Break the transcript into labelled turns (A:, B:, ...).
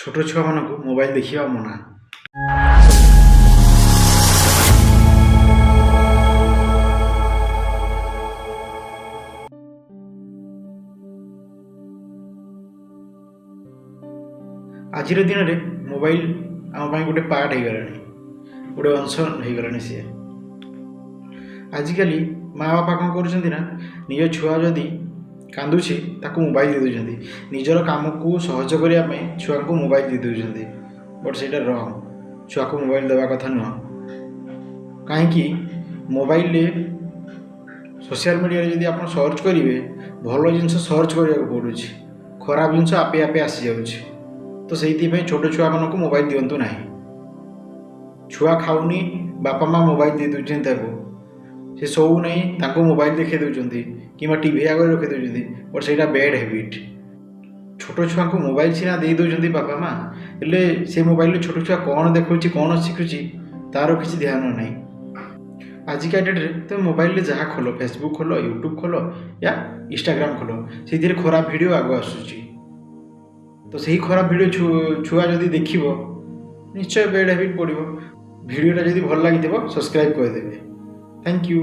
A: छोट छुआ मानक मोबाइल देखा मना। आज दिन में मोबाइल आम गोटे पार्ट हो गला गोटे अंश हो गला सी। आजिकल माँ बापा कौन कर निज छुआ जदि कांदुची ताकू मोबाइल दे दे निजर काम को सहज करने छुआ को मोबाइल दे दे बट से रंग छुआ को मोबाइल देवा कथा नुह कहीं मोबाइल सोशल मीडिया जब आप सर्च करेंगे भल जिन सर्च करने पड़ू खराब जिन आपे आपे आसी जाऊँगी तो से छोट छुआ मान मोबाइल दिंतु ना। छुआ खाऊनी बापा माँ मोबाइल दे दूसरी से शो नहीं मोबाइल देखे दौरान कि टीवी आगे रखी दौरान बट से बैड हैबिट। छोट छुआ को मोबाइल सीना दे दौरान बापा माँ हेले से मोबाइल छोट छुआ कौन देखुँ कौन शिखुची तार किसी ध्यान ना। आजिका डेट्रे तुम मोबाइल जहाँ खोल फेसबुक खोल यूट्यूब खोल या इंस्टाग्राम खोल से खराब वीडियो आग आसूची तो सही खराब वीडियो छुआ जदि देख निश्चय बैड हैबिट पड़ो। वीडियोटा जदि भल लगी सब्सक्राइब करदे। Thank you.